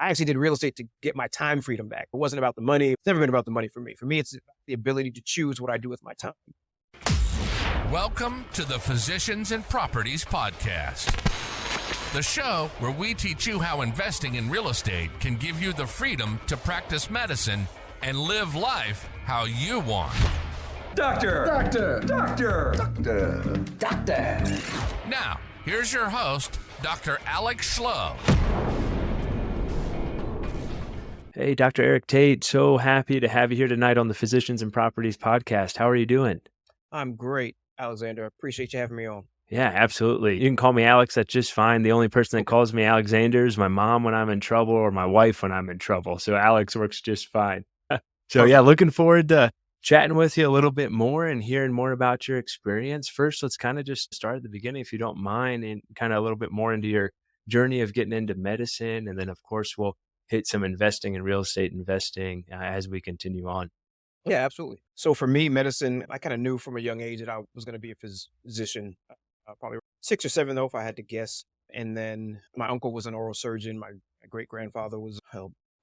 I actually did real estate to get my time freedom back. It wasn't about the money. It's never been about the money for me. For me, it's the ability to choose what I do with my time. Welcome to the Physicians and Properties Podcast, the show where we teach you how investing in real estate can give you the freedom to practice medicine and live life how you want. Doctor! Now, here's your host, Dr. Alex Schlow. Hey, Dr. Eric Tait, so happy to have you here tonight on the Physicians and Properties Podcast. How are you doing? I'm great, Alexander. I appreciate you having me on. Yeah, absolutely. You can call me Alex. That's just fine. The only person that calls me Alexander is my mom when I'm in trouble or my wife when I'm in trouble. So Alex works just fine. So yeah, looking forward to chatting with you a little bit more and hearing more about your experience. First, let's kind of just start at the beginning, if you don't mind, and kind of a little bit more into your journey of getting into medicine. And then, of course, we'll hit some investing and real estate investing as we continue on. Yeah, absolutely. So for me, medicine, I kind of knew from a young age that I was going to be a physician, probably 6 or 7, though, if I had to guess. And then my uncle was an oral surgeon. My great-grandfather was,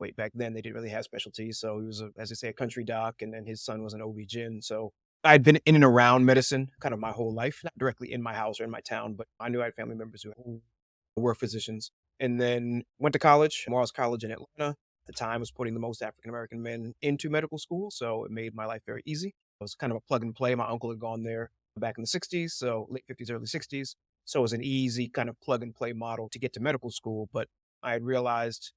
wait, back then they didn't really have specialties. So he was, as they say, a country doc, and then his son was an OB-GYN. So I'd been in and around medicine kind of my whole life, not directly in my house or in my town, but I knew I had family members who were physicians. And then went to college, Morehouse College in Atlanta. At the time was putting the most African-American men into medical school. So it made my life very easy. It was kind of a plug and play. My uncle had gone there back in the 60s, so late 50s, early 60s. So it was an easy kind of plug and play model to get to medical school. But I had realized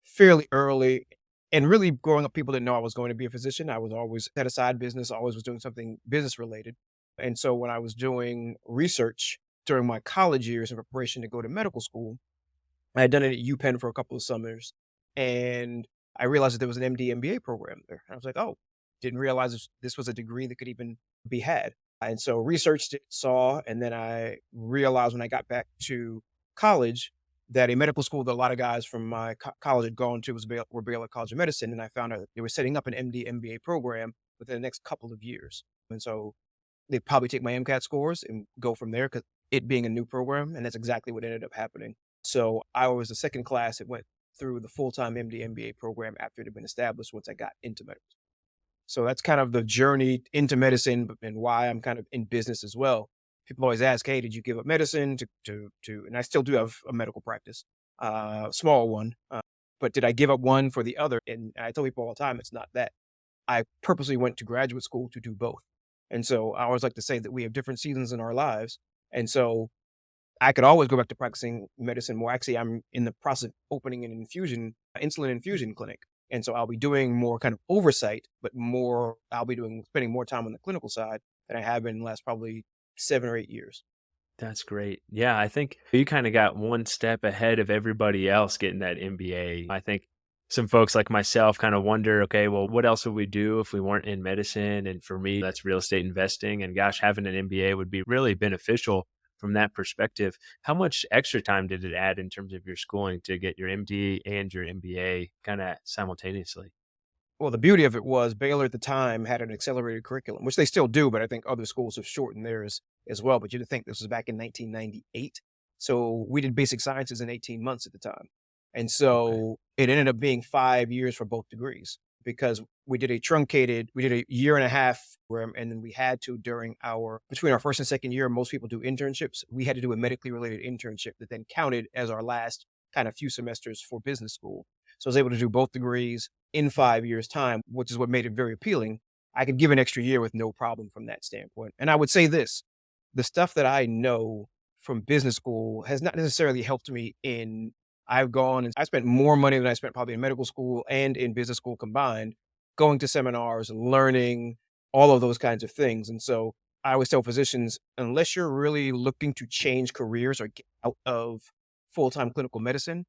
fairly early, and really growing up, people didn't know I was going to be a physician. I was always had a side business, always was doing something business related. And so when I was doing research during my college years in preparation to go to medical school, I had done it at UPenn for a couple of summers, and I realized that there was an MD MBA program there. And I was like, oh, didn't realize this was a degree that could even be had. And so researched it, saw, and then I realized when I got back to college that a medical school that a lot of guys from my college had gone to was Baylor College of Medicine. And I found out that they were setting up an MD MBA program within the next couple of years. And so they'd probably take my MCAT scores and go from there, because it being a new program, and that's exactly what ended up happening. So I was the second class that went through the full-time MD MBA program after it had been established once I got into medicine. So that's kind of the journey into medicine and why I'm kind of in business as well. People always ask, hey, did you give up medicine to and I still do have a medical practice, small one, but did I give up one for the other? And I tell people all the time, it's not that. I purposely went to graduate school to do both. And so I always like to say that we have different seasons in our lives. And so I could always go back to practicing medicine more. Actually, I'm in the process of opening an insulin infusion clinic. And so I'll be doing more kind of oversight, but spending more time on the clinical side than I have been in the last probably 7 or 8 years. That's great. Yeah, I think you kind of got one step ahead of everybody else getting that MBA. I think some folks like myself kind of wonder, okay, well, what else would we do if we weren't in medicine? And for me, that's real estate investing. And gosh, having an MBA would be really beneficial from that perspective. How much extra time did it add in terms of your schooling to get your MD and your MBA kind of simultaneously? Well, the beauty of it was Baylor at the time had an accelerated curriculum, which they still do, but I think other schools have shortened theirs as well. But you'd think this was back in 1998. So we did basic sciences in 18 months at the time. And so It ended up being 5 years for both degrees, because we did a year and a half, and then we had to, between our first and second year, most people do internships. We had to do a medically related internship that then counted as our last kind of few semesters for business school. So I was able to do both degrees in 5 years' time, which is what made it very appealing. I could give an extra year with no problem from that standpoint. And I would say this, the stuff that I know from business school has not necessarily helped me I've gone and I spent more money than I spent probably in medical school and in business school combined, going to seminars, learning all of those kinds of things. And so I always tell physicians, unless you're really looking to change careers or get out of full-time clinical medicine,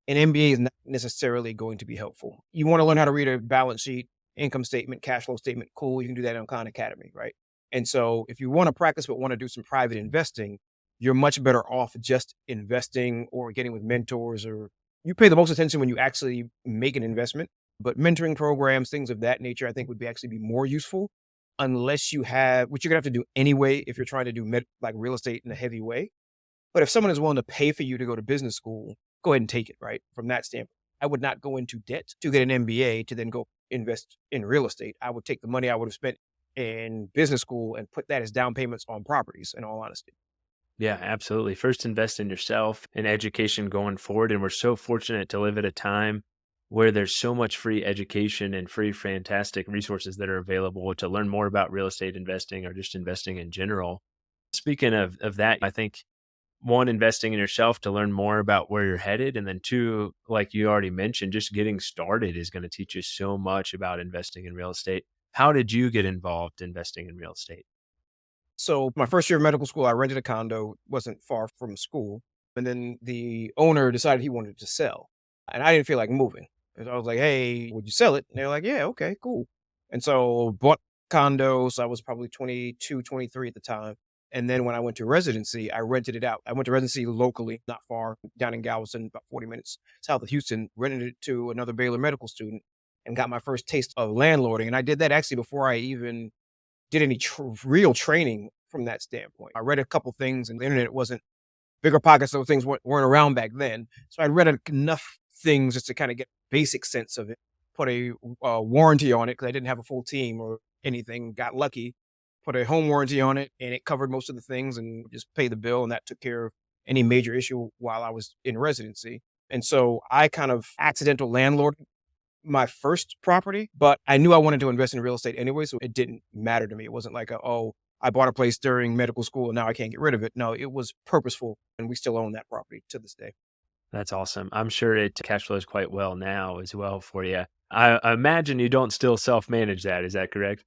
an MBA is not necessarily going to be helpful. You want to learn how to read a balance sheet, income statement, cash flow statement, cool, you can do that on Khan Academy, right? And so if you want to practice but want to do some private investing, you're much better off just investing or getting with mentors, or you pay the most attention when you actually make an investment. But mentoring programs, things of that nature, I think would actually be more useful, unless you have, which you're gonna have to do anyway if you're trying to do like real estate in a heavy way. But if someone is willing to pay for you to go to business school, go ahead and take it, right? From that standpoint. I would not go into debt to get an MBA to then go invest in real estate. I would take the money I would have spent in business school and put that as down payments on properties, in all honesty. Yeah, absolutely. First, invest in yourself and education going forward. And we're so fortunate to live at a time where there's so much free education and free, fantastic resources that are available to learn more about real estate investing or just investing in general. Speaking of that, I think one, investing in yourself to learn more about where you're headed. And then two, like you already mentioned, just getting started is going to teach you so much about investing in real estate. How did you get involved investing in real estate? So my first year of medical school, I rented a condo, wasn't far from school. And then the owner decided he wanted to sell. And I didn't feel like moving. And I was like, hey, would you sell it? And they were like, yeah, okay, cool. And so bought condos. I was probably 22, 23 at the time. And then when I went to residency, I rented it out. I went to residency locally, not far, down in Galveston, about 40 minutes south of Houston, rented it to another Baylor medical student and got my first taste of landlording. And I did that actually before I even did any real training from that standpoint. I read a couple things, and the internet wasn't bigger pockets. Those things weren't around back then. So I read enough things just to kind of get a basic sense of it. Put a warranty on it because I didn't have a full team or anything. Got lucky. Put a home warranty on it, and it covered most of the things, and just pay the bill, and that took care of any major issue while I was in residency. And so I kind of accidental landlord my first property, but I knew I wanted to invest in real estate anyway, so it didn't matter to me. It wasn't like, oh, I bought a place during medical school and now I can't get rid of it. No, it was purposeful, and we still own that property to this day. That's awesome. I'm sure it cash flows quite well now as well for you. I imagine you don't still self-manage that. Is that correct?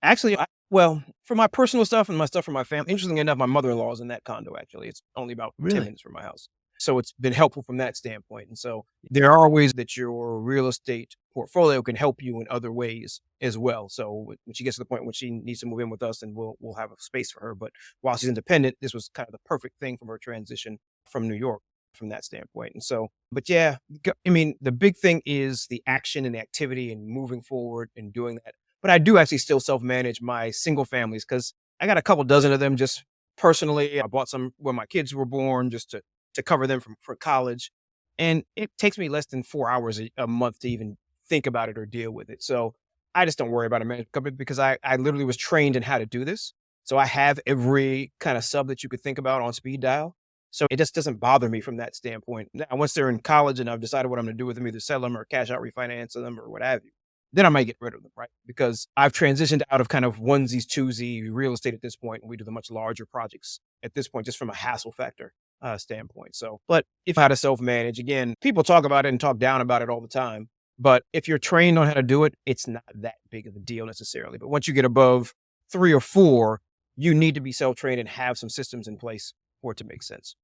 Actually, well, for my personal stuff and my stuff for my family, interestingly enough, my mother-in-law is in that condo, actually. It's only about 10 Really? minutes from my house. So it's been helpful from that standpoint. And so there are ways that your real estate portfolio can help you in other ways as well. So when she gets to the point when she needs to move in with us, and we'll have a space for her. But while she's independent, this was kind of the perfect thing from her transition from New York from that standpoint. And so, but yeah, I mean, the big thing is the action and the activity and moving forward and doing that. But I do actually still self-manage my single families because I got a couple dozen of them just personally. I bought some when my kids were born just to cover them for college. And it takes me less than 4 hours a month to even think about it or deal with it. So I just don't worry about a management company because I literally was trained in how to do this. So I have every kind of sub that you could think about on speed dial. So it just doesn't bother me from that standpoint. Now, once they're in college and I've decided what I'm going to do with them, either sell them or cash out, refinance them or what have you, then I might get rid of them, right? Because I've transitioned out of kind of onesies, twosies real estate at this point, and we do the much larger projects at this point, just from a hassle factor standpoint. So, but if I had to self-manage, again, people talk about it and talk down about it all the time. But if you're trained on how to do it, it's not that big of a deal necessarily. But once you get above 3 or 4, you need to be self-trained and have some systems in place for it to make sense.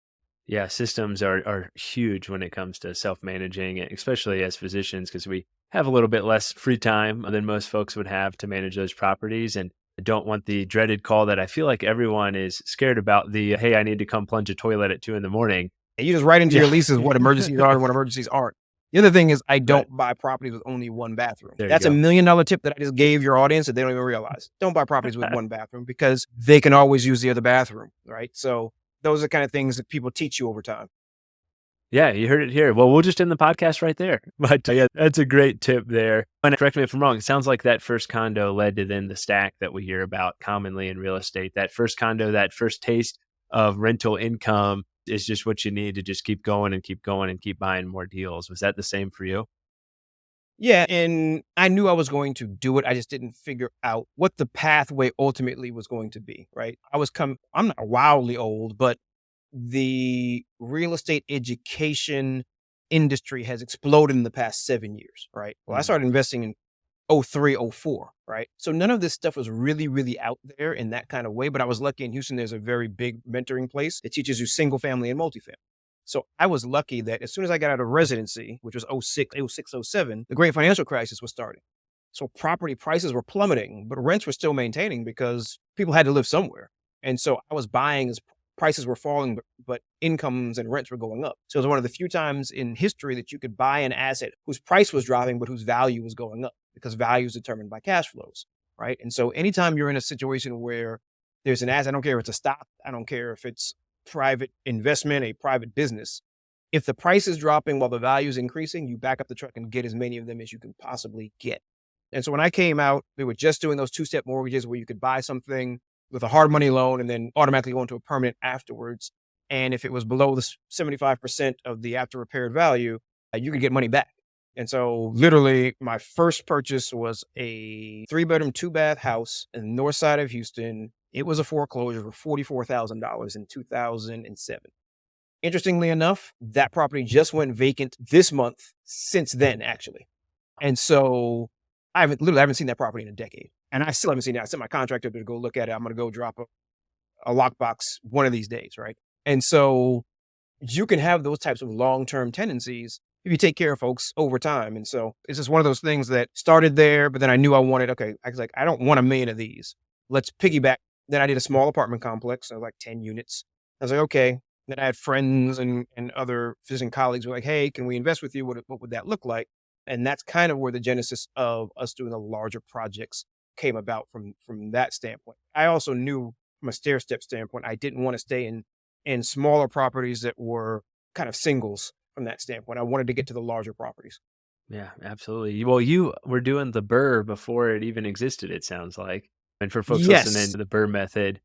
Yeah, systems are huge when it comes to self-managing, especially as physicians, because we have a little bit less free time than most folks would have to manage those properties. And I don't want the dreaded call that I feel like everyone is scared about the, hey, I need to come plunge a toilet at 2 a.m. And you just write into Yeah. your leases what emergencies are and what emergencies aren't. The other thing is I Right. don't buy properties with only one bathroom. There you That's a go. $1 million tip that I just gave your audience that they don't even realize. Don't buy properties with one bathroom because they can always use the other bathroom, right? So those are the kind of things that people teach you over time. Yeah, you heard it here. Well, we'll just end the podcast right there. But yeah, that's a great tip there. And correct me if I'm wrong. It sounds like that first condo led to then the stack that we hear about commonly in real estate. That first condo, that first taste of rental income is just what you need to just keep going and keep going and keep buying more deals. Was that the same for you? Yeah, and I knew I was going to do it. I just didn't figure out what the pathway ultimately was going to be, right? I'm not wildly old, but the real estate education industry has exploded in the past 7 years, right? Well, I Mhm. started investing in '03, '04, right? So none of this stuff was really, really out there in that kind of way. But I was lucky in Houston, there's a very big mentoring place that teaches you single family and multifamily. So I was lucky that as soon as I got out of residency, which was '06, '07, the great financial crisis was starting. So property prices were plummeting, but rents were still maintaining because people had to live somewhere. And so I was buying as prices were falling, but incomes and rents were going up. So it was one of the few times in history that you could buy an asset whose price was dropping, but whose value was going up because value is determined by cash flows, right? And so anytime you're in a situation where there's an asset, I don't care if it's a stock, I don't care if it's private investment, a private business, If the price is dropping while the value is increasing, you back up the truck and get as many of them as you can possibly get. And so when I came out, we were just doing those two-step mortgages where you could buy something with a hard money loan and then automatically go into a permanent afterwards. And if it was below the 75% of the after repaired value, you could get money back. And so literally my first purchase was a 3-bedroom, 2-bath house in the north side of Houston. It was a foreclosure for $44,000 in 2007. Interestingly enough, that property just went vacant this month since then, actually. And so I haven't seen that property in a decade. And I still haven't seen it. I sent my contractor to go look at it. I'm going to go drop a lockbox one of these days, right? And so you can have those types of long-term tendencies if you take care of folks over time. And so it's just one of those things that started there, but then I knew I wanted, okay, I was like, I don't want a million of these. Let's piggyback. Then I did a small apartment complex, so like 10 units. I was like, okay. Then I had friends and other physician colleagues who were like, hey, can we invest with you? What would that look like? And that's kind of where the genesis of us doing the larger projects came about from that standpoint. I also knew from a stair-step standpoint, I didn't want to stay in smaller properties that were kind of singles from that standpoint. I wanted to get to the larger properties. Yeah, absolutely. Well, you were doing the BRRRR before it even existed, it sounds like. And for folks listening Yes, to the BRRRR method,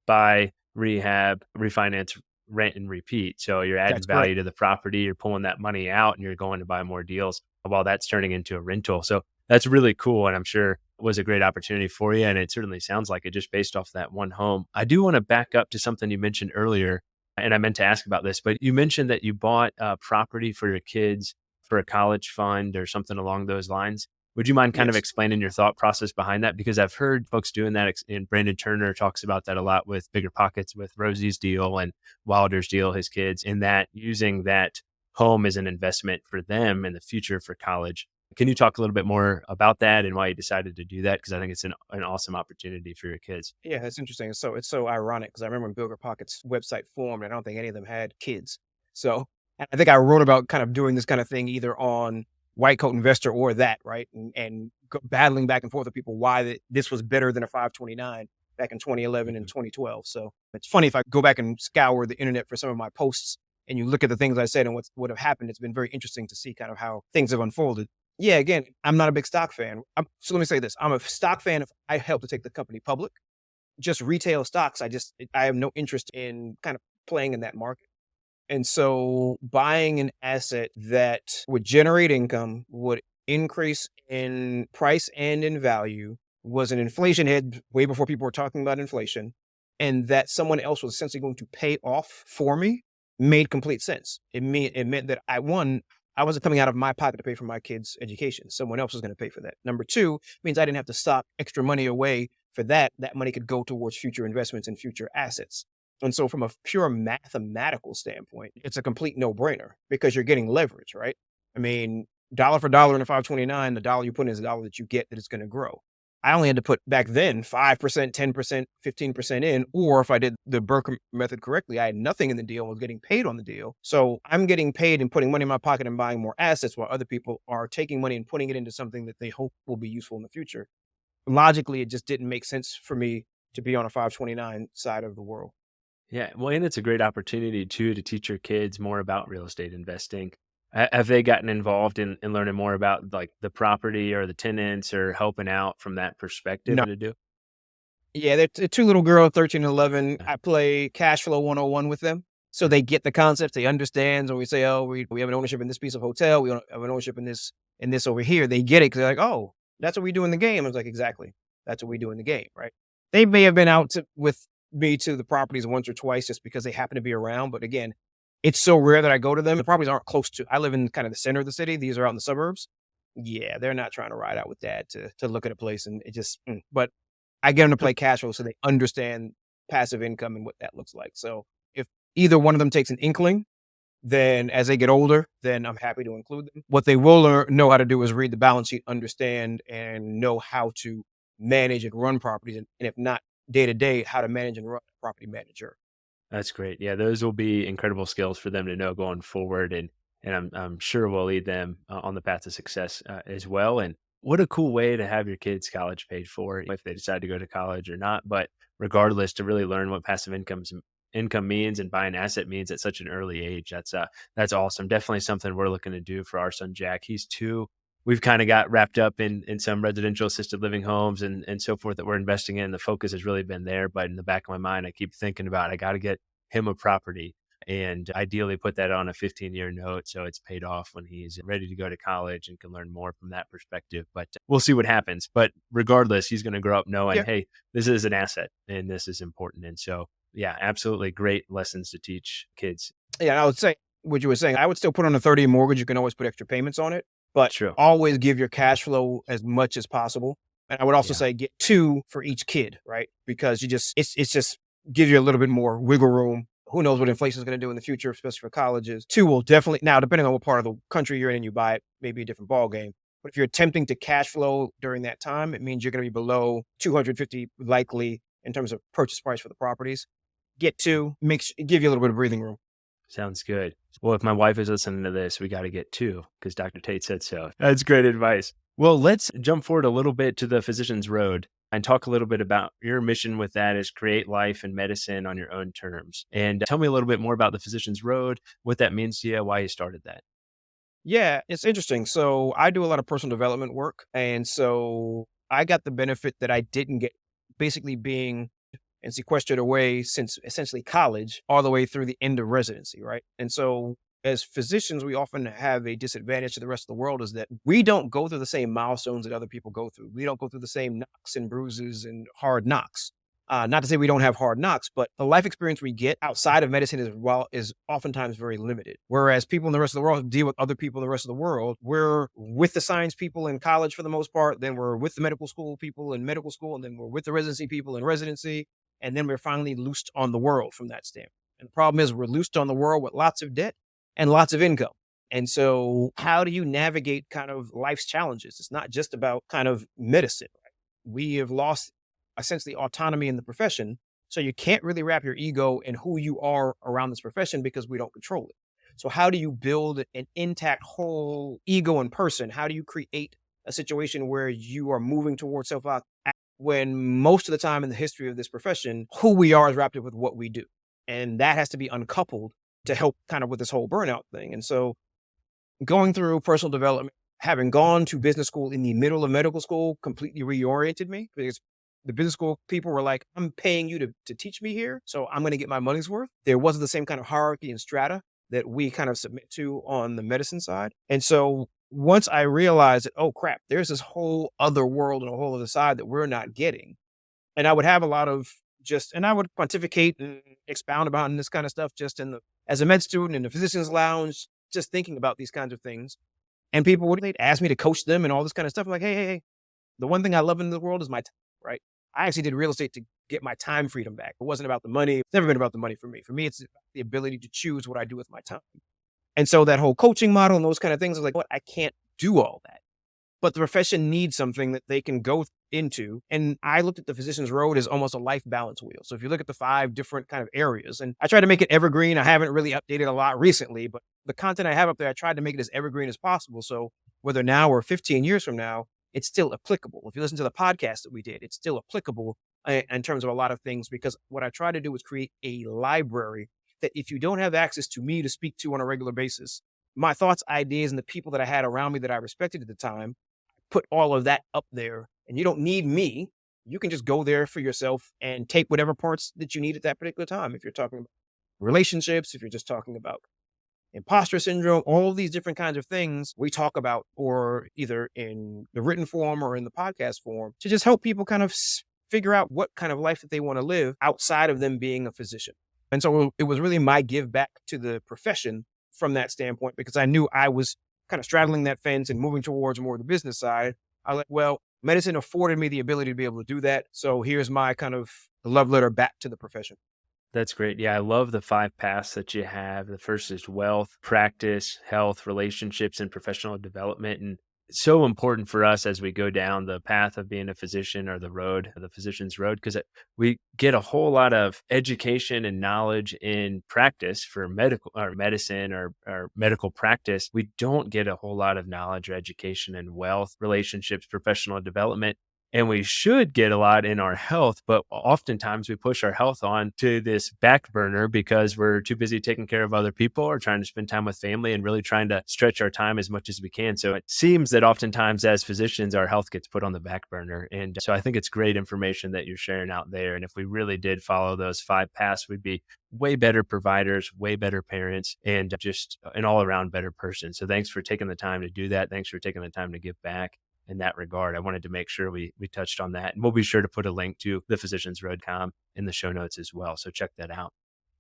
buy, rehab, refinance, rent, and repeat. So you're adding that's correct. value to the property, you're pulling that money out, and you're going to buy more deals while that's turning into a rental. So that's really cool. And I'm sure it was a great opportunity for you. And it certainly sounds like it just based off that one home. I do want to back up to something you mentioned earlier. And I meant to ask about this, but you mentioned that you bought a property for your kids for a college fund or something along those lines. Would you mind kind of Yes. explaining your thought process behind that? Because I've heard folks doing that, and Brandon Turner talks about that a lot with Bigger Pockets, with Rosie's deal and Wilder's deal, his kids, in that using that home as an investment for them in the future for college. Can you talk a little bit more about that and why you decided to do that? Because I think it's an awesome opportunity for your kids. Yeah, that's interesting. So it's so ironic because I remember when Bigger Pockets website formed, and I don't think any of them had kids. So and I think I wrote about kind of doing this kind of thing either on White Coat Investor or that, right? And battling back and forth with people why this was better than a 529 back in 2011 and Mhm. 2012. So it's funny if I go back and scour the internet for some of my posts and you look at the things I said and what would have happened. It's been very interesting to see kind of how things have unfolded. Yeah, again, I'm not a big stock fan. So let me say this. I'm a stock fan if I help to take the company public. Just retail stocks, I have no interest in kind of playing in that market. And so buying an asset that would generate income, would increase in price and in value, was an inflation head way before people were talking about inflation, and that someone else was essentially going to pay off for me made complete sense. It meant that I wasn't coming out of my pocket to pay for my kids' education. Someone else was going to pay for that. Number two means I didn't have to stock extra money away for that. That money could go towards future investments and future assets. And so from a pure mathematical standpoint, it's a complete no-brainer because you're getting leverage, right? I mean, dollar for dollar in a 529, the dollar you put in is the dollar that you get that is going to grow. I only had to put back then 5%, 10%, 15% in, or if I did the Burke method correctly, I had nothing in the deal, was getting paid on the deal. So I'm getting paid and putting money in my pocket and buying more assets while other people are taking money and putting it into something that they hope will be useful in the future. Logically, it just didn't make sense for me to be on a 529 side of the world. Yeah, well, and it's a great opportunity too to teach your kids more about real estate investing. Have they gotten involved in learning more about like the property or the tenants or helping out from that perspective No. to do? Yeah, they're two little girls, 13 and 11. Yeah. I play cash flow 101 with them. So they get the concepts, they understand. When we say, oh, we have an ownership in this piece of hotel, we have an ownership in this over here. They get it because they're like, oh, that's what we do in the game. I was like, exactly. That's what we do in the game, right? They may have been out with me to the properties once or twice just because they happen to be around. But again, it's so rare that I go to them. The properties aren't close to, I live in kind of the center of the city. These are out in the suburbs. Yeah, they're not trying to ride out with dad to look at a place and it just, but I get them to play cash flow so they understand passive income and what that looks like. So if either one of them takes an inkling, then as they get older, then I'm happy to include them. What they will know how to do is read the balance sheet, understand, and know how to manage and run properties. And if not day to day, how to manage and run a property manager. That's great. Yeah, those will be incredible skills for them to know going forward, and I'm sure will lead them on the path to success as well. And what a cool way to have your kids' college paid for if they decide to go to college or not. But regardless, to really learn what passive income is income means and buying asset means at such an early age. That's awesome. Definitely something we're looking to do for our son Jack. He's 2. We've kind of got wrapped up in some residential assisted living homes and so forth that we're investing in. The focus has really been there, but in the back of my mind, I keep thinking about I got to get him a property and ideally put that on a 15-year note so it's paid off when he's ready to go to college and can learn more from that perspective. But we'll see what happens. But regardless, he's going to grow up knowing, Yeah. hey, this is an asset and this is important. And so, yeah, absolutely great lessons to teach kids. Yeah. And I would say what you were saying, I would still put on a 30-year mortgage. You can always put extra payments on it, but True. always give your cash flow as much as possible. And I would also Yeah. say get 2 for each kid, right? Because it's just give you a little bit more wiggle room. Who knows what inflation is going to do in the future, especially for colleges. 2 will definitely, now, depending on what part of the country you're in and you buy it, maybe a different ball game. But if you're attempting to cash flow during that time, it means you're going to be below 250 likely in terms of purchase price for the properties. Get 2, give you a little bit of breathing room. Sounds good. Well, if my wife is listening to this, we got to get 2 because Dr. Tate said so. That's great advice. Well, let's jump forward a little bit to the Physician's Road and talk a little bit about your mission with that is create life and medicine on your own terms. And tell me a little bit more about the Physician's Road, what that means to you, why you started that. Yeah, it's interesting. So I do a lot of personal development work. And so I got the benefit that I didn't get basically being and sequestered away since essentially college all the way through the end of residency, right? And so as physicians, we often have a disadvantage to the rest of the world is that we don't go through the same milestones that other people go through. We don't go through the same knocks and bruises and hard knocks. Not to say we don't have hard knocks, but the life experience we get outside of medicine is oftentimes very limited. Whereas people in the rest of the world deal with other people in the rest of the world. We're with the science people in college for the most part. Then we're with the medical school people in medical school. And then we're with the residency people in residency. And then we're finally loosed on the world from that standpoint. And the problem is we're loosed on the world with lots of debt and lots of income. And so how do you navigate kind of life's challenges? It's not just about kind of medicine. Right? We have lost essentially autonomy in the profession. So you can't really wrap your ego in who you are around this profession because we don't control it. So how do you build an intact whole ego in person? How do you create a situation where you are moving towards self when most of the time in the history of this profession, who we are is wrapped up with what we do. And that has to be uncoupled to help kind of with this whole burnout thing. And so going through personal development, having gone to business school in the middle of medical school completely reoriented me because the business school people were like, I'm paying you to teach me here. So I'm going to get my money's worth. There wasn't the same kind of hierarchy and strata that we kind of submit to on the medicine side. And so once I realized that, oh crap, there's this whole other world and a whole other side that we're not getting. And I would have a lot of and I would pontificate and expound about this kind of stuff just as a med student in the physician's lounge, just thinking about these kinds of things. And people they'd ask me to coach them and all this kind of stuff. I'm like, hey, the one thing I love in the world is my time, right? I actually did real estate to get my time freedom back. It wasn't about the money. It's never been about the money for me. For me, it's the ability to choose what I do with my time. And so that whole coaching model and those kind of things, I was like, what? I can't do all that. But the profession needs something that they can go into. And I looked at the physician's road as almost a life balance wheel. So if you look at the 5 different kind of areas, and I try to make it evergreen. I haven't really updated a lot recently, but the content I have up there, I tried to make it as evergreen as possible. So whether now or 15 years from now, it's still applicable. If you listen to the podcast that we did, it's still applicable in terms of a lot of things, because what I try to do is create a library that if you don't have access to me to speak to on a regular basis, my thoughts, ideas, and the people that I had around me that I respected at the time, put all of that up there. And you don't need me. You can just go there for yourself and take whatever parts that you need at that particular time. If you're talking about relationships, if you're just talking about imposter syndrome, all these different kinds of things we talk about, or either in the written form or in the podcast form, to just help people kind of figure out what kind of life that they want to live outside of them being a physician. And so it was really my give back to the profession from that standpoint, because I knew I was kind of straddling that fence and moving towards more of the business side. I was like, well, medicine afforded me the ability to be able to do that. So here's my kind of love letter back to the profession. That's great. Yeah, I love the 5 paths that you have. The first is wealth, practice, health, relationships, and professional development. And it's so important for us as we go down the path of being a physician, or the road, the physician's road, because we get a whole lot of education and knowledge in practice for medical or medicine or medical practice. We don't get a whole lot of knowledge or education in wealth, relationships, professional development. and we should get a lot in our health, but oftentimes we push our health on to this back burner because we're too busy taking care of other people or trying to spend time with family and really trying to stretch our time as much as we can. So it seems that oftentimes as physicians, our health gets put on the back burner. And so I think it's great information that you're sharing out there. And if we really did follow those 5 paths, we'd be way better providers, way better parents, and just an all around better person. So thanks for taking the time to do that. Thanks for taking the time to give back in that regard. I wanted to make sure we touched on that. And we'll be sure to put a link to thephysiciansroad.com in the show notes as well. So check that out.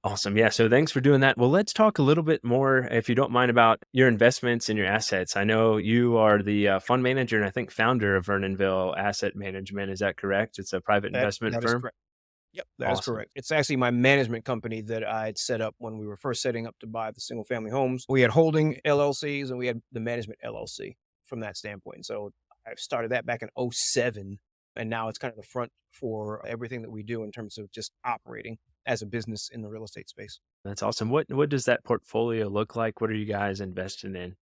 Awesome. Yeah. So thanks for doing that. Well, let's talk a little bit more, if you don't mind, about your investments and your assets. I know you are the fund manager and I think founder of Vernonville Asset Management. Is that correct? It's a private investment That is firm. correct. Yep, that is Awesome. correct. It's actually my management company that I had set up when we were first setting up to buy the single family homes. We had holding LLCs and we had the management LLC from that standpoint. So I started that back in '07, and now it's kind of the front for everything that we do in terms of just operating as a business in the real estate space. That's awesome. What does that portfolio look like? What are you guys investing in?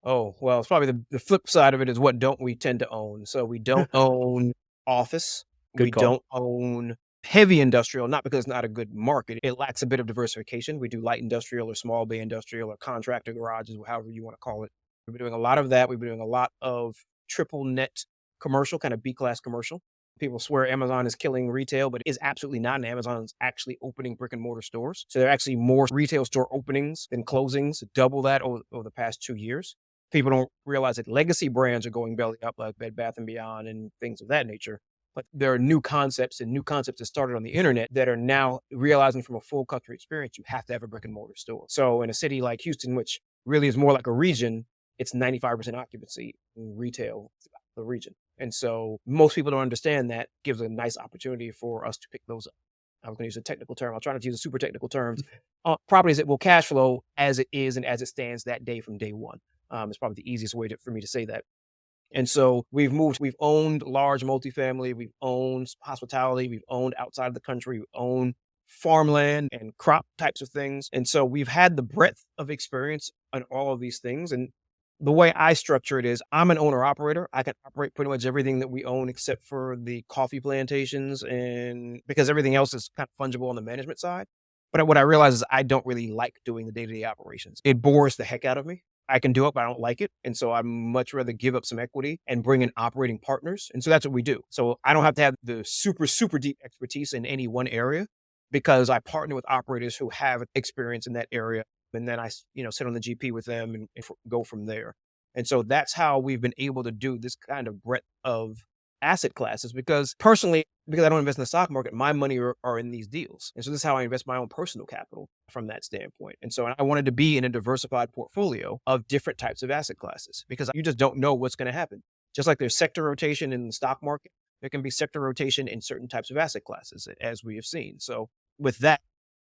Oh, well, it's probably the flip side of it is what don't we tend to own? So we don't own office. Good We call. don't own heavy industrial, not because it's not a good market. It lacks a bit of diversification. We do light industrial or small bay industrial or contractor garages, however you want to call it. We've been doing a lot of that. We've been doing a lot of triple net commercial, kind of B-class commercial. People swear Amazon is killing retail, but it is absolutely not. And Amazon's actually opening brick and mortar stores. So there are actually more retail store openings than closings, double that over the past 2 years. People don't realize that legacy brands are going belly up, like Bed Bath & Beyond and things of that nature. But there are new concepts that started on the internet that are now realizing from a full country experience, you have to have a brick and mortar store. So in a city like Houston, which really is more like a region, it's 95% occupancy in retail throughout the region. And so most people don't understand that gives a nice opportunity for us to pick those up. I was going to use a technical term. I'll try not to use a super technical terms. Properties that will cash flow as it is and as it stands that day from day one. It's probably the easiest way for me to say that. And so we've owned large multifamily, we've owned hospitality, we've owned outside of the country, we've owned farmland and crop types of things. And so we've had the breadth of experience on all of these things. And the way I structure it is I'm an owner operator. I can operate pretty much everything that we own except for the coffee plantations, and because everything else is kind of fungible on the management side. But what I realize is I don't really like doing the day-to-day operations. It bores the heck out of me. I can do it, but I don't like it. And so I'd much rather give up some equity and bring in operating partners. And so that's what we do. So I don't have to have the super, super deep expertise in any one area because I partner with operators who have experience in that area. And then I, sit on the GP with them and go from there. And so that's how we've been able to do this kind of breadth of asset classes because personally, because I don't invest in the stock market, my money are in these deals. And so this is how I invest my own personal capital from that standpoint. And so I wanted to be in a diversified portfolio of different types of asset classes because you just don't know what's going to happen. Just like there's sector rotation in the stock market, there can be sector rotation in certain types of asset classes, as we have seen. So with that,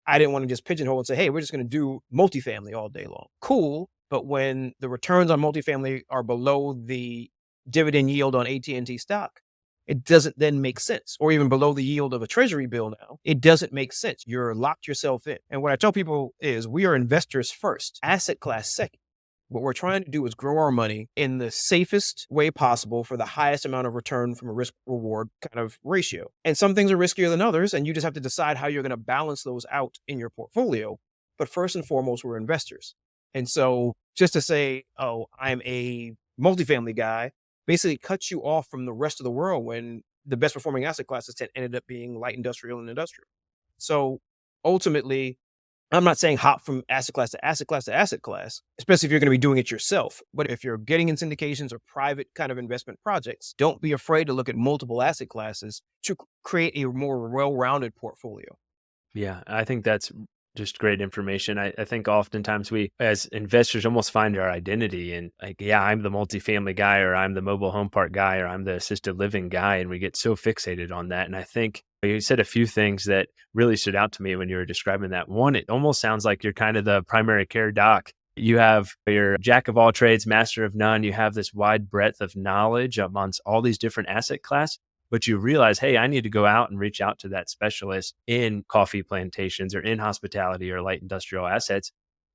I didn't want to just pigeonhole and say, hey, we're just going to do multifamily all day long. Cool. But when the returns on multifamily are below the dividend yield on AT&T stock, it doesn't then make sense. Or even below the yield of a treasury bill now, it doesn't make sense. You're locked yourself in. And what I tell people is we are investors first, asset class second. What we're trying to do is grow our money in the safest way possible for the highest amount of return from a risk reward kind of ratio. And some things are riskier than others, and you just have to decide how you're going to balance those out in your portfolio. But first and foremost, we're investors. And so just to say, oh, I'm a multifamily guy, basically cuts you off from the rest of the world when the best performing asset classes ended up being light industrial and industrial. So ultimately, I'm not saying hop from asset class to asset class to asset class, especially if you're going to be doing it yourself. But if you're getting in syndications or private kind of investment projects, don't be afraid to look at multiple asset classes to create a more well-rounded portfolio. Yeah, I think that's just great information. I think oftentimes we, as investors, almost find our identity in like, yeah, I'm the multifamily guy, or I'm the mobile home park guy, or I'm the assisted living guy. And we get so fixated on that. And I think you said a few things that really stood out to me when you were describing that. One, it almost sounds like you're kind of the primary care doc. You have your jack of all trades, master of none. You have this wide breadth of knowledge amongst all these different asset classes. But you realize, hey, I need to go out and reach out to that specialist in coffee plantations or in hospitality or light industrial assets.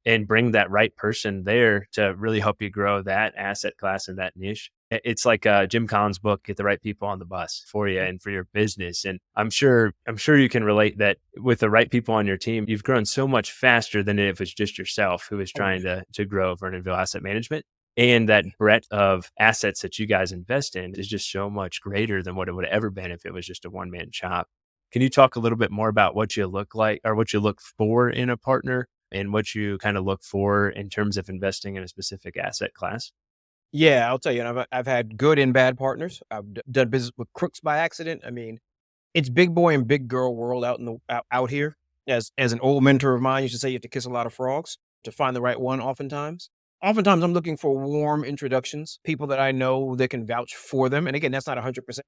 and bring that right person there to really help you grow that asset class and that niche. It's like Jim Collins' book, Get the Right People on the Bus for you and for your business. And I'm sure you can relate that with the right people on your team, you've grown so much faster than if it's just yourself who is Oh, trying yeah. to grow Vernonville Asset Management. And that breadth of assets that you guys invest in is just so much greater than what it would have ever been if it was just a one-man shop. Can you talk a little bit more about what you look like or what you look for in a partner and what you kind of look for in terms of investing in a specific asset class? Yeah, I'll tell you, and I've had good and bad partners. I've done business with crooks by accident. I mean, it's big boy and big girl world out in the out here. As an old mentor of mine used to say, you have to kiss a lot of frogs to find the right one. Oftentimes I'm looking for warm introductions, people that I know that can vouch for them. And again, that's not 100%.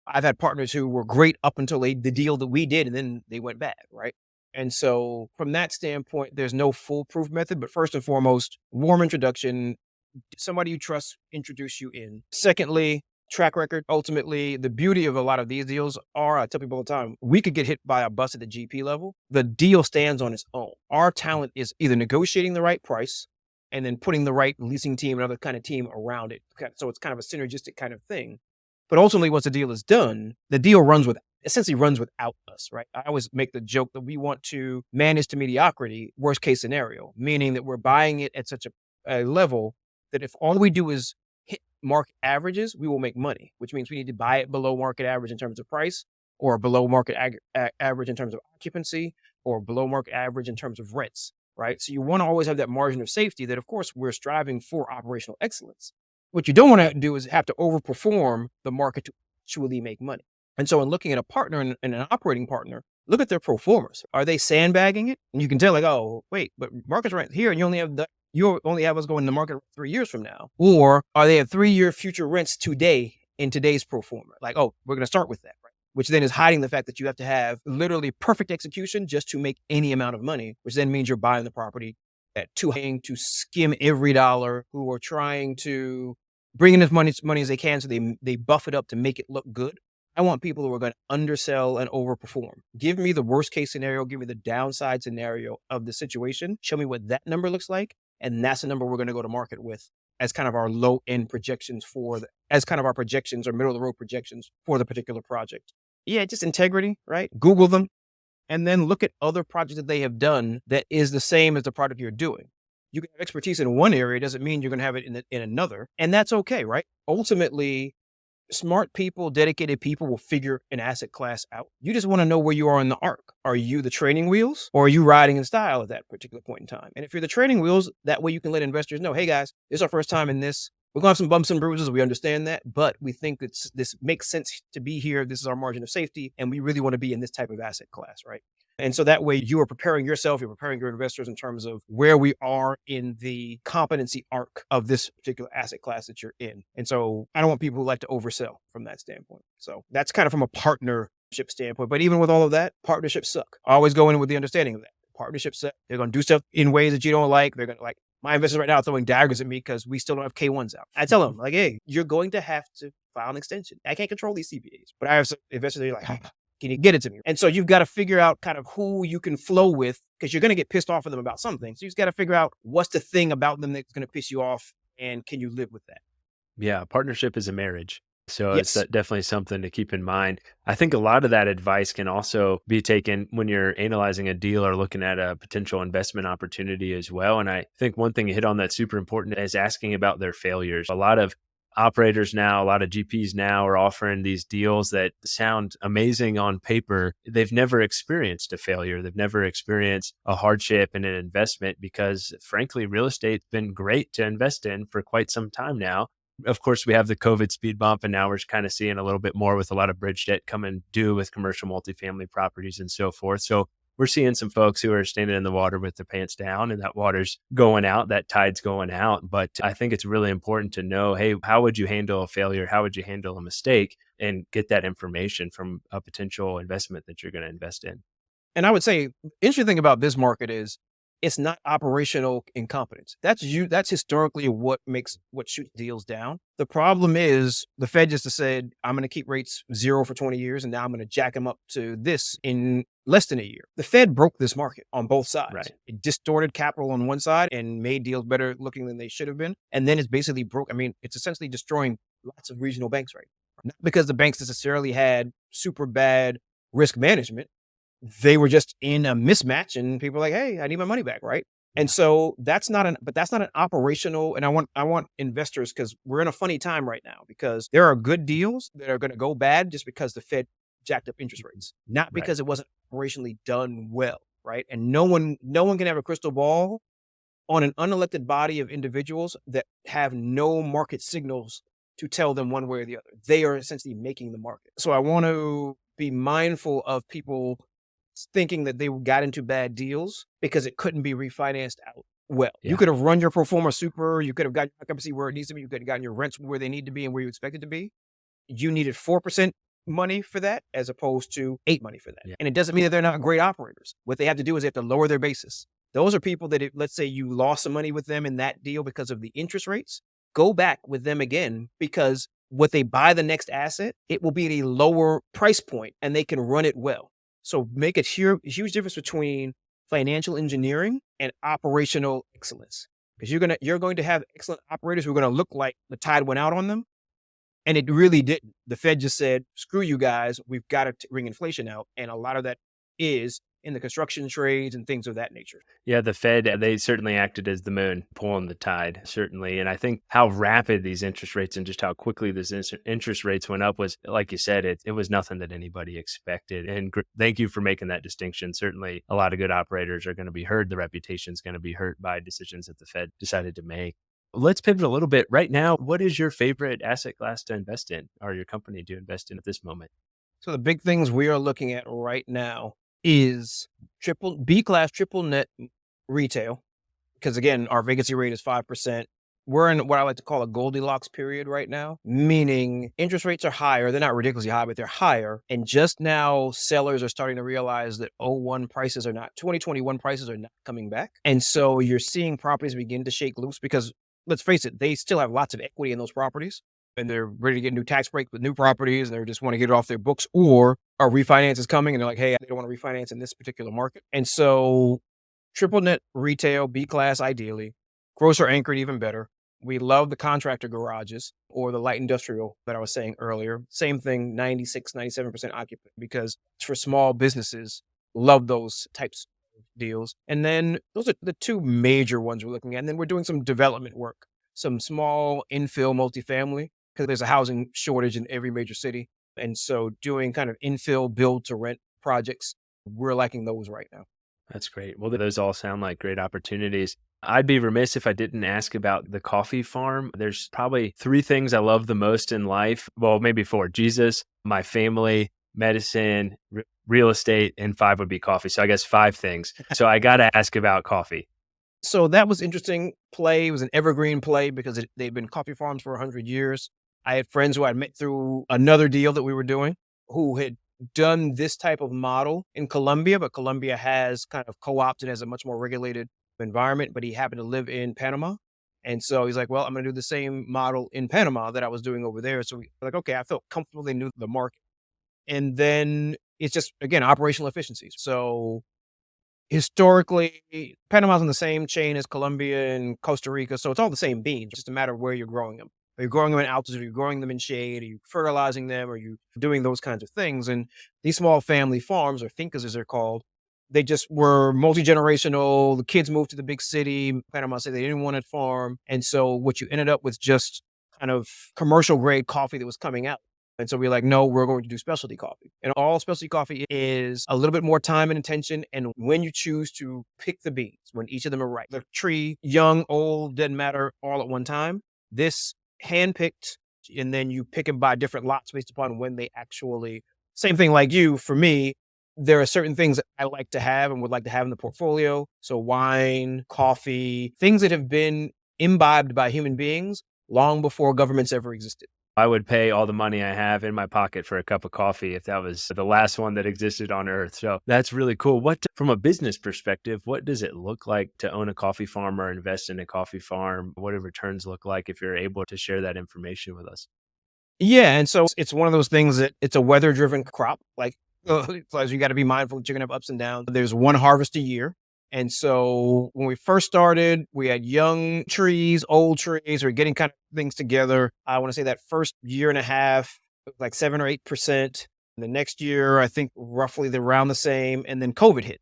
I've had partners who were great up until the deal that we did, and then they went bad, right? And so, from that standpoint, there's no foolproof method. But first and foremost, warm introduction, somebody you trust introduce you in. Secondly, track record. Ultimately, the beauty of a lot of these deals are, I tell people all the time, we could get hit by a bus at the GP level. The deal stands on its own. Our talent is either negotiating the right price and then putting the right leasing team and other kind of team around it. So it's kind of a synergistic kind of thing. But ultimately, once the deal is done, the deal essentially runs without us, right? I always make the joke that we want to manage to mediocrity, worst case scenario, meaning that we're buying it at such a level that if all we do is hit market averages, we will make money, which means we need to buy it below market average in terms of price, or below market average in terms of occupancy, or below market average in terms of rents, right? So you want to always have that margin of safety that, of course, we're striving for operational excellence. What you don't want to do is have to overperform the market to actually make money. And so in looking at a partner and an operating partner, look at their pro formas. Are they sandbagging it? And you can tell, like, oh, wait, but market's right here and you only have us going to market 3 years from now. Or are they at 3-year future rents today in today's pro forma? Like, oh, we're going to start with that, right? Which then is hiding the fact that you have to have literally perfect execution just to make any amount of money, which then means you're buying the property at too high to skim every dollar, who are trying to bring in as money as they can so they buff it up to make it look good. I want people who are going to undersell and overperform. Give me the worst case scenario, give me the downside scenario of the situation, show me what that number looks like, and that's the number we're going to go to market with as kind of our low end projections as kind of our projections or middle of the road projections for the particular project. Yeah, just integrity, right? Google them and then look at other projects that they have done that is the same as the product you're doing. You can have expertise in one area, doesn't mean you're going to have it in another. And that's okay, right? Ultimately, smart people, dedicated people will figure an asset class out. You just want to know where you are in the arc. Are you the training wheels or are you riding in style at that particular point in time? And if you're the training wheels, that way you can let investors know, hey guys, this is our first time in this. We're going to have some bumps and bruises. We understand that, but we think that this makes sense to be here. This is our margin of safety. And we really want to be in this type of asset class, right? And so that way you are preparing yourself, you're preparing your investors in terms of where we are in the competency arc of this particular asset class that you're in. And so I don't want people who like to oversell from that standpoint. So that's kind of from a partnership standpoint. But even with all of that, partnerships suck. Always go in with the understanding of that. Partnerships suck. They're going to do stuff in ways that you don't like. They're going to my investors right now are throwing daggers at me because we still don't have K1s out. I tell them, like, hey, you're going to have to file an extension. I can't control these CPAs. But I have some investors that are like, can you get it to me? And so you've got to figure out kind of who you can flow with because you're going to get pissed off with them about something. So you've got to figure out what's the thing about them that's going to piss you off and can you live with that? Yeah, partnership is a marriage. So it's Yes. definitely something to keep in mind. I think a lot of that advice can also be taken when you're analyzing a deal or looking at a potential investment opportunity as well. And I think one thing you hit on that's super important is asking about their failures. A lot of operators now, a lot of GPs now are offering these deals that sound amazing on paper. They've never experienced a failure. They've never experienced a hardship in an investment because frankly, real estate's been great to invest in for quite some time now. Of course, we have the COVID speed bump, and now we're kind of seeing a little bit more with a lot of bridge debt coming due with commercial multifamily properties and so forth. So we're seeing some folks who are standing in the water with their pants down and that water's going out, that tide's going out. But I think it's really important to know, hey, how would you handle a failure? How would you handle a mistake? And get that information from a potential investment that you're going to invest in. And I would say, interesting thing about this market is It's not operational incompetence. That's historically what shoots deals down. The problem is the Fed just said, I'm going to keep rates zero for 20 years, and now I'm going to jack them up to this in less than a year. The Fed broke this market on both sides. Right. It distorted capital on one side and made deals better looking than they should have been. And then it's basically broke. I mean, it's essentially destroying lots of regional banks right now. Not because the banks necessarily had super bad risk management. They were just in a mismatch, and people were like, hey, I need my money back, right? And so that's not an operational, and I want investors, because we're in a funny time right now, because there are good deals that are going to go bad just because the Fed jacked up interest rates, not because it wasn't operationally done well, right? And no one can have a crystal ball on an unelected body of individuals that have no market signals to tell them one way or the other. They are essentially making the market. So I want to be mindful of people thinking that they got into bad deals because it couldn't be refinanced out well. Yeah. You could have run your pro forma super, you could have got your occupancy where it needs to be, you could have gotten your rents where they need to be and where you expect it to be. You needed 4% money for that as opposed to 8% money for that. Yeah. And it doesn't mean that they're not great operators. What they have to do is they have to lower their basis. Those are people that, let's say you lost some money with them in that deal because of the interest rates, go back with them again, because what they buy the next asset, it will be at a lower price point and they can run it well. So make a huge difference between financial engineering and operational excellence, because you're going to have excellent operators who are going to look like the tide went out on them. And it really didn't. The Fed just said, screw you guys, we've got to bring inflation out. And a lot of that is in the construction trades and things of that nature. Yeah, the Fed, they certainly acted as the moon, pulling the tide, certainly. And I think how rapid these interest rates and just how quickly these interest rates went up was, like you said, it was nothing that anybody expected. And thank you for making that distinction. Certainly, a lot of good operators are going to be hurt. The reputation is going to be hurt by decisions that the Fed decided to make. Let's pivot a little bit. Right now, what is your favorite asset class to invest in, or your company to invest in at this moment? So the big things we are looking at right now is B class triple net retail, because again, our vacancy rate is 5%. We're in what I like to call a Goldilocks period right now, meaning interest rates are higher. They're not ridiculously high, but they're higher. And just now sellers are starting to realize that 2021 prices are not coming back. And so you're seeing properties begin to shake loose, because let's face it, they still have lots of equity in those properties. And they're ready to get new tax breaks with new properties, and they just want to get it off their books, or our refinance is coming and they're like, hey, I don't want to refinance in this particular market. And so triple net retail, B class ideally, grocer anchored even better. We love the contractor garages or the light industrial that I was saying earlier. Same thing, 96, 97% occupant, because it's for small businesses. Love those types of deals. And then those are the two major ones we're looking at. And then we're doing some development work, some small infill multifamily, because there's a housing shortage in every major city. And so doing kind of infill build to rent projects, we're liking those right now. That's great. Well, those all sound like great opportunities. I'd be remiss if I didn't ask about the coffee farm. There's probably 3 things I love the most in life. Well, maybe 4: Jesus, my family, medicine, real estate, and 5 would be coffee. So I guess 5 things. So I got to ask about coffee. So that was interesting play. It was an evergreen play because they've been coffee farms for 100 years. I had friends who I'd met through another deal that we were doing who had done this type of model in Colombia, but Colombia has kind of co-opted as a much more regulated environment, but he happened to live in Panama. And so he's like, well, I'm going to do the same model in Panama that I was doing over there. So we're like, okay, I felt comfortable. They knew the market. And then it's just, again, operational efficiencies. So historically, Panama's on the same chain as Colombia and Costa Rica. So it's all the same beans, just a matter of where you're growing them. Are you growing them in altitude? Are you growing them in shade? Are you fertilizing them? Are you doing those kinds of things? And these small family farms, or fincas as they're called, they just were multi-generational. The kids moved to the big city. Panama said they didn't want to farm. And so what you ended up with just kind of commercial grade coffee that was coming out. And so we're like, no, we're going to do specialty coffee. And all specialty coffee is a little bit more time and attention. And when you choose to pick the beans, when each of them are right, the tree, young, old, doesn't matter, all at one time. This handpicked, and then you pick them by different lots based upon when they actually, same thing like you, for me, there are certain things that I like to have and would like to have in the portfolio. So wine, coffee, things that have been imbibed by human beings long before governments ever existed. I would pay all the money I have in my pocket for a cup of coffee if that was the last one that existed on earth. So that's really cool. From a business perspective, what does it look like to own a coffee farm or invest in a coffee farm? What do returns look like if you're able to share that information with us? Yeah, and so it's one of those things that it's a weather-driven crop. Like, so you got to be mindful that you're gonna have ups and downs. There's one harvest a year, and so when we first started, we had young trees, old trees. We're getting kind of things together. I want to say that first year and a half, it was like 7 or 8%. The next year, I think roughly they're around the same, and then COVID hit.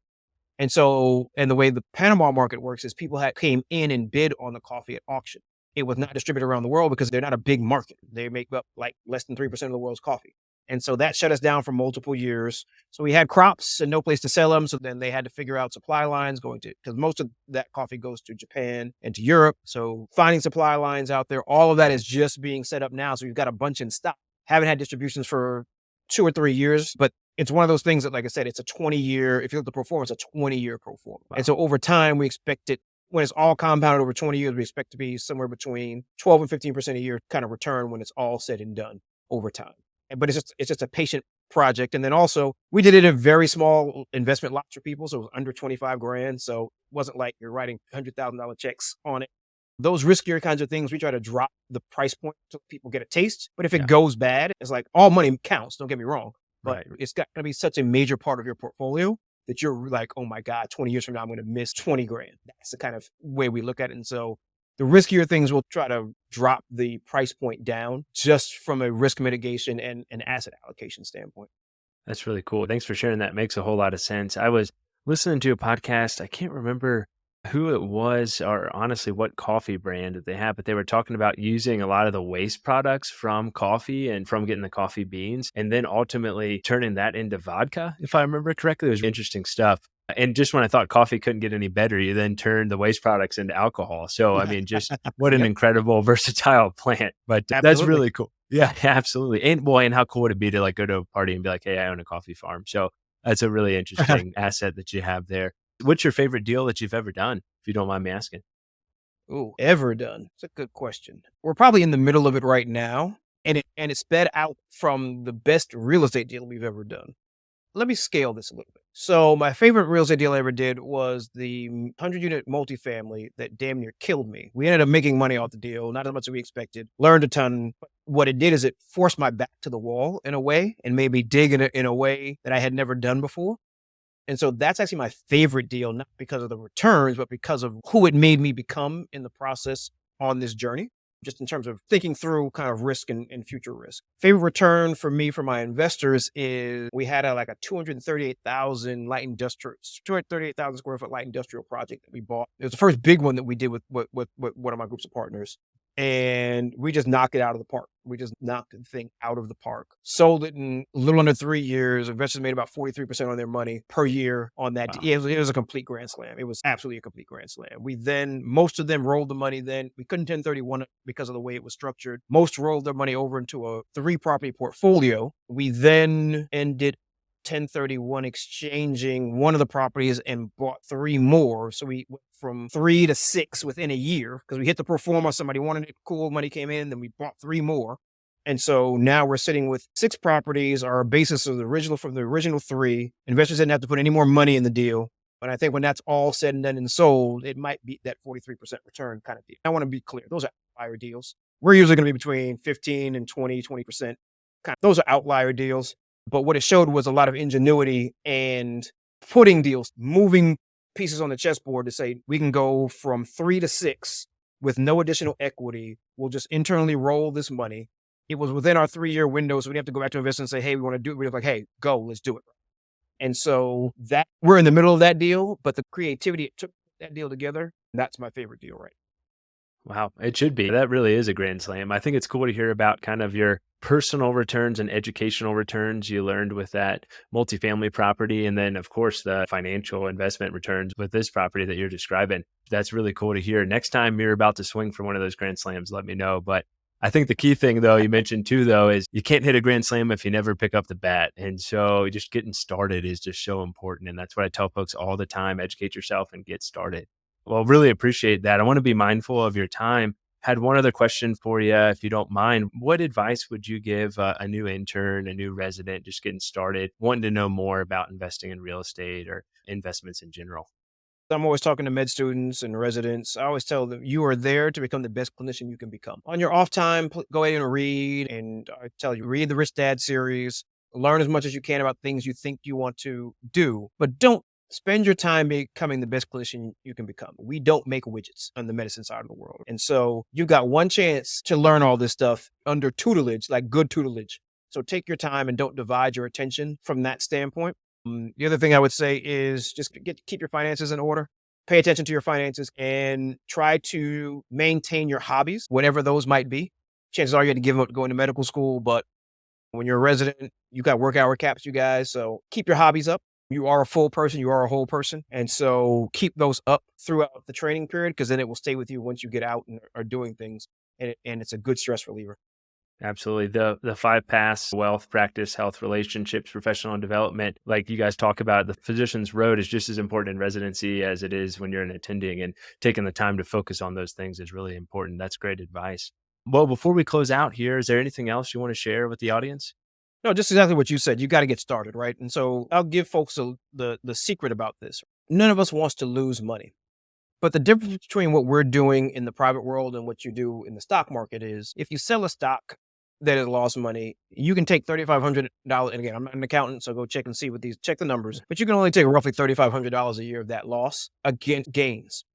And so, and the way the Panama market works is people came in and bid on the coffee at auction. It was not distributed around the world because they're not a big market. They make up like less than 3% of the world's coffee. And so that shut us down for multiple years. So we had crops and no place to sell them. So then they had to figure out supply lines because most of that coffee goes to Japan and to Europe. So finding supply lines out there, all of that is just being set up now. So we've got a bunch in stock. Haven't had distributions for 2 or 3 years, but it's one of those things that, like I said, it's a 20-year, if you look at the pro forma, it's a 20-year pro forma. Wow. And so over time, we expect it, when it's all compounded over 20 years, we expect to be somewhere between 12 and 15% a year kind of return when it's all said and done over time. But it's just a patient project. And then also, we did it in very small investment lots for people. So it was under 25 grand. So it wasn't like you're writing $100,000 checks on it. Those riskier kinds of things, we try to drop the price point so people get a taste. But if it goes bad, it's like all money counts. Don't get me wrong. But it's got to be such a major part of your portfolio that you're like, oh my God, 20 years from now, I'm going to miss 20 grand. That's the kind of way we look at it. And so the riskier things, we'll try to drop the price point down just from a risk mitigation and an asset allocation standpoint. That's really cool. Thanks for sharing that. Makes a whole lot of sense. I was listening to a podcast. I can't remember who it was or honestly what coffee brand that they have, but they were talking about using a lot of the waste products from coffee and from getting the coffee beans and then ultimately turning that into vodka, if I remember correctly. It was interesting stuff. And just when I thought coffee couldn't get any better, you then turn the waste products into alcohol. So, I mean, just what an incredible, versatile plant. But that's really cool. Yeah, absolutely. And how cool would it be to like go to a party and be like, hey, I own a coffee farm. So that's a really interesting asset that you have there. What's your favorite deal that you've ever done, if you don't mind me asking? Ooh, ever done? It's a good question. We're probably in the middle of it right now, and it sped out from the best real estate deal we've ever done. Let me scale this a little bit. So my favorite real estate deal I ever did was the 100-unit multifamily that damn near killed me. We ended up making money off the deal, not as much as we expected, learned a ton. But what it did is it forced my back to the wall in a way and made me dig in a way that I had never done before. And so that's actually my favorite deal, not because of the returns, but because of who it made me become in the process on this journey, just in terms of thinking through kind of risk and future risk. Favorite return for me, for my investors, is we had a 238,000 square foot light industrial project that we bought. It was the first big one that we did with one of my groups of partners. And we just knocked it out of the park. We just knocked the thing out of the park. Sold it in a little under 3 years. Investors made about 43% on their money per year on that. Wow. It was a complete grand slam. It was absolutely a complete grand slam. Most of them rolled the money then. We couldn't 1031 it because of the way it was structured. Most rolled their money over into a 3-property portfolio. We then ended 1031 exchanging one of the properties and bought 3 more. So we went from 3 to 6 within a year because we hit the pro forma. Somebody wanted it, cool, money came in, then we bought 3 more. And so now we're sitting with 6 properties. Our basis of the original 3. Investors didn't have to put any more money in the deal. But I think when that's all said and done and sold, it might be that 43% return kind of deal. I want to be clear. Those are outlier deals. We're usually going to be between 15 and 20%. Those are outlier deals. But what it showed was a lot of ingenuity and putting deals, moving pieces on the chessboard to say, we can go from 3 to 6 with no additional equity. We'll just internally roll this money. It was within our 3-year window, so we didn't have to go back to investors and say, hey, we want to do it. We're like, hey, go, let's do it. And so that we're in the middle of that deal, but the creativity it took that deal together, that's my favorite deal, right? Wow, it should be. That really is a grand slam. I think it's cool to hear about kind of your personal returns and educational returns you learned with that multifamily property. And then, of course, the financial investment returns with this property that you're describing. That's really cool to hear. Next time you're about to swing for one of those grand slams, let me know. But I think the key thing, though, you mentioned too, though, is you can't hit a grand slam if you never pick up the bat. And so just getting started is just so important. And that's what I tell folks all the time, educate yourself and get started. Well, really appreciate that. I want to be mindful of your time. Had one other question for you, if you don't mind. What advice would you give a new intern, a new resident just getting started, wanting to know more about investing in real estate or investments in general? I'm always talking to med students and residents. I always tell them you are there to become the best clinician you can become. On your off time, go ahead and read. And I tell you, read the Rich Dad series, learn as much as you can about things you think you want to do, but don't spend your time becoming the best clinician you can become. We don't make widgets on the medicine side of the world. And so you got one chance to learn all this stuff under tutelage, like good tutelage. So take your time and don't divide your attention from that standpoint. The other thing I would say is just keep your finances in order. Pay attention to your finances and try to maintain your hobbies, whatever those might be. Chances are you had to give up going to medical school, but when you're a resident, you got work hour caps, you guys. So keep your hobbies up. You are a full person. You are a whole person. And so keep those up throughout the training period, because then it will stay with you once you get out and are doing things. And it's a good stress reliever. Absolutely. The 5 paths: wealth, practice, health, relationships, professional development. Like you guys talk about, the physician's road is just as important in residency as it is when you're an attending, and taking the time to focus on those things is really important. That's great advice. Well, before we close out here, is there anything else you want to share with the audience? No, just exactly what you said. You got to get started, right? And so I'll give folks the secret about this. None of us wants to lose money. But the difference between what we're doing in the private world and what you do in the stock market is, if you sell a stock that has lost money, you can take $3,500. And again, I'm not an accountant, so go check and see check the numbers. But you can only take roughly $3,500 a year of that loss against gains.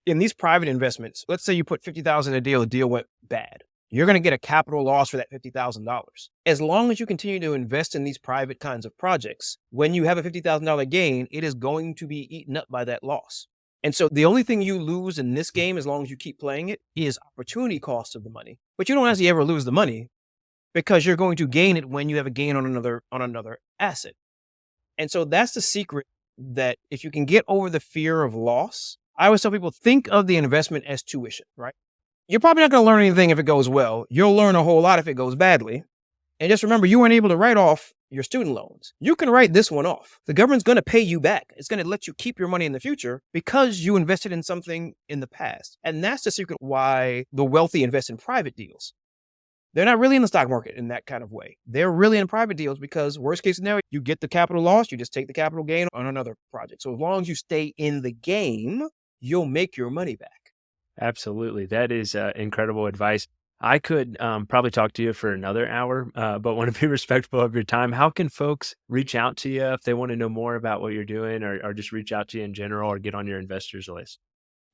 In these private investments, let's say you put $50,000 in a deal, the deal went bad. You're going to get a capital loss for that $50,000. As long as you continue to invest in these private kinds of projects, when you have a $50,000 gain, it is going to be eaten up by that loss. And so the only thing you lose in this game, as long as you keep playing it, is opportunity cost of the money. But you don't actually ever lose the money, because you're going to gain it when you have a gain on another asset. And so that's the secret, that if you can get over the fear of loss, I always tell people, think of the investment as tuition, right? You're probably not going to learn anything if it goes well. You'll learn a whole lot if it goes badly. And just remember, you weren't able to write off your student loans. You can write this one off. The government's going to pay you back. It's going to let you keep your money in the future because you invested in something in the past. And that's the secret why the wealthy invest in private deals. They're not really in the stock market in that kind of way. They're really in private deals because worst case scenario, you get the capital loss, you just take the capital gain on another project. So as long as you stay in the game, you'll make your money back. Absolutely. That is incredible advice. I could probably talk to you for another hour, but want to be respectful of your time. How can folks reach out to you if they want to know more about what you're doing, or just reach out to you in general, or get on your investors list?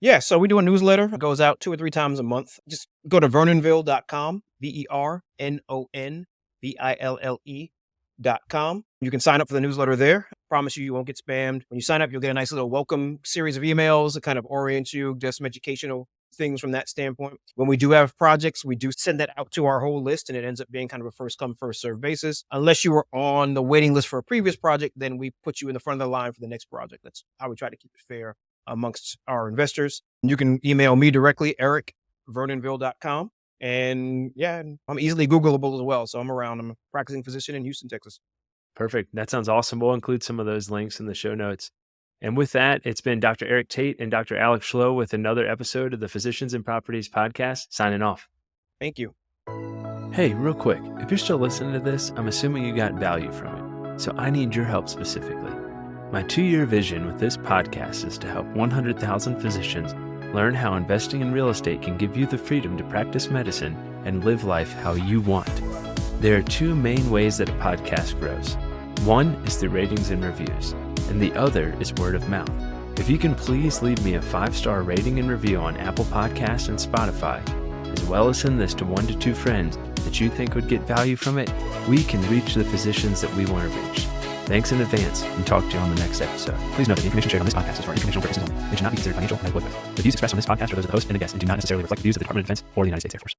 Yeah, so we do a newsletter. It goes out 2 or 3 times a month. Just go to Vernonville.com, VERNONVILLE.com. You can sign up for the newsletter there. I promise you won't get spammed. When you sign up, you'll get a nice little welcome series of emails that kind of orient you, just some educational things from that standpoint. When we do have projects, we do send that out to our whole list, and it ends up being kind of a first come, first serve basis. Unless you were on the waiting list for a previous project, then we put you in the front of the line for the next project. That's how we try to keep it fair amongst our investors. You can email me directly, Eric@Vernonville.com. And yeah, I'm easily Googleable as well. So I'm around. I'm a practicing physician in Houston, Texas. Perfect. That sounds awesome. We'll include some of those links in the show notes. And with that, it's been Dr. Eric Tait and Dr. Alex Schlow with another episode of the Physicians and Properties podcast, signing off. Thank you. Hey, real quick, if you're still listening to this, I'm assuming you got value from it. So I need your help specifically. My 2-year vision with this podcast is to help 100,000 physicians learn how investing in real estate can give you the freedom to practice medicine and live life how you want. There are 2 main ways that a podcast grows. One is through ratings and reviews, and the other is word of mouth. If you can please leave me a 5-star rating and review on Apple Podcasts and Spotify, as well as send this to 1 to 2 friends that you think would get value from it, we can reach the physicians that we want to reach. Thanks in advance, and talk to you on the next episode. Please note that the information shared on this podcast is for informational purposes only. It should not be considered financial or medical advice. The views expressed on this podcast are those of the host and the guest, and do not necessarily reflect the views of the Department of Defense or the United States Air Force.